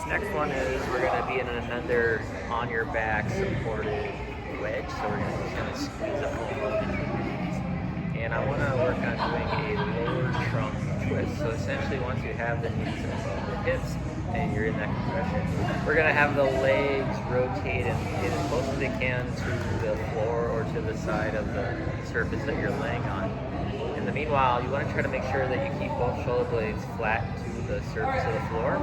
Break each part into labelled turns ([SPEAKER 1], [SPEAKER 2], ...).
[SPEAKER 1] This next one is we're going to be in another on your back supported wedge. So we're just going to squeeze up a little bit between your knees. And I want to work on doing a lower trunk twist. So essentially once you have the knees above the hips and you're in that compression, we're going to have the legs rotate and get as close as they can to the floor or to the side of the surface that you're laying on. In the meanwhile, you want to try to make sure that you keep both shoulder blades flat to the surface of the floor.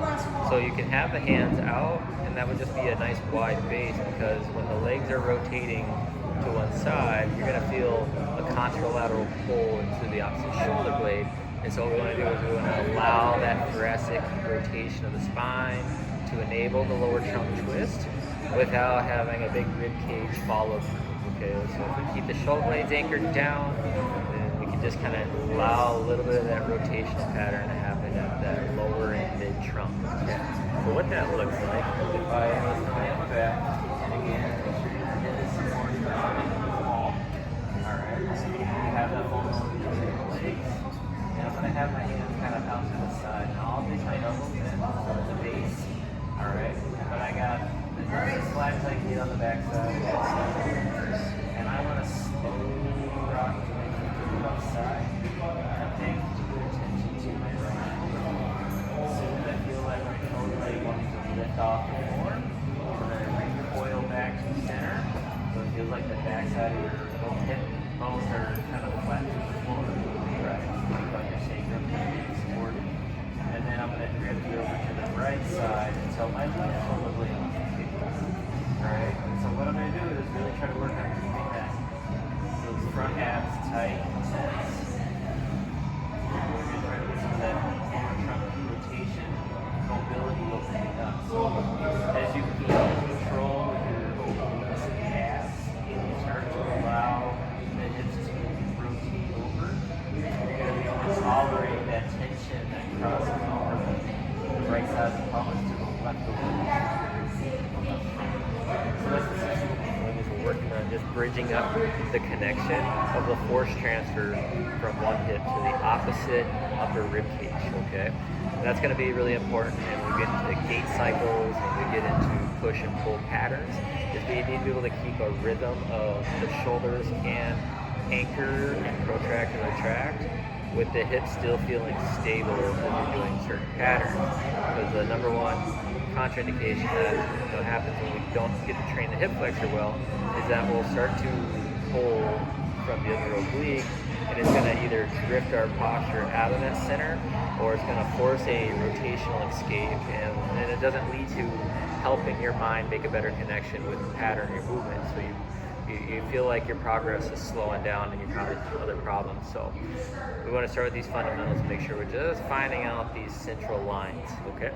[SPEAKER 1] So you can have the hands out, and that would just be a nice wide base, because when the legs are rotating to one side, you're going to feel a contralateral pull into the opposite shoulder blade. And so what we want to do is we want to allow that thoracic rotation of the spine to enable the lower trunk twist without having a big rib cage follow through. Okay, so if we keep the shoulder blades anchored down, then we can just kind of allow a little bit of that rotational pattern to happen at that lower and mid trunk. Okay, so what that looks like is if I lay on my back, and again, make sure your head is supported by the wall. Alright, so you have that mobility between the legs. And I'm going to have my hands kind of out to the side. Now I'll dig my elbows in at the base. Alright, but I got as flat as I can get on the back side. And I want to slowly rock to the left side. And I'm paying good attention to my right arm. As soon as I feel like my shoulder blade wants to lift off the floor, I'm going to recoil back to the center. So it feels like the back side of your both hip bones are kind of flat to the floor. Right. Like your sacrum is supported. And then I'm going to drift you over to the right side until my left shoulder blade wants to kick up. Alright, so what I'm going to do is really try to work on keeping those front abs tight and tense. We're going to try to get some of that lower trunk rotation, mobility opening up. So as you gain control with your obliques and abs, and you start to allow the hips to rotate over, you're going to be able to tolerate that tension that crosses over the right side of the pelvis to the left of the So that's essentially what we're doing, is we're working on just bridging up the connection of the force transfer from one hip to the opposite upper rib cage, okay? And that's going to be really important, and we get into gait cycles and we get into push and pull patterns, is we need to be able to keep a rhythm of the shoulders can anchor and protract and retract, with the hips still feeling stable as you're doing certain patterns. Because the number one contraindication that happens when we don't get to train the hip flexor well is that we'll start to pull from the other oblique, and it's going to either drift our posture out of that center, or it's going to force a rotational escape, and it doesn't lead to helping your mind make a better connection with the pattern of your movement. So you feel like your progress is slowing down and you're causing other problems. So we want to start with these fundamentals and make sure we're just finding out these central lines, okay?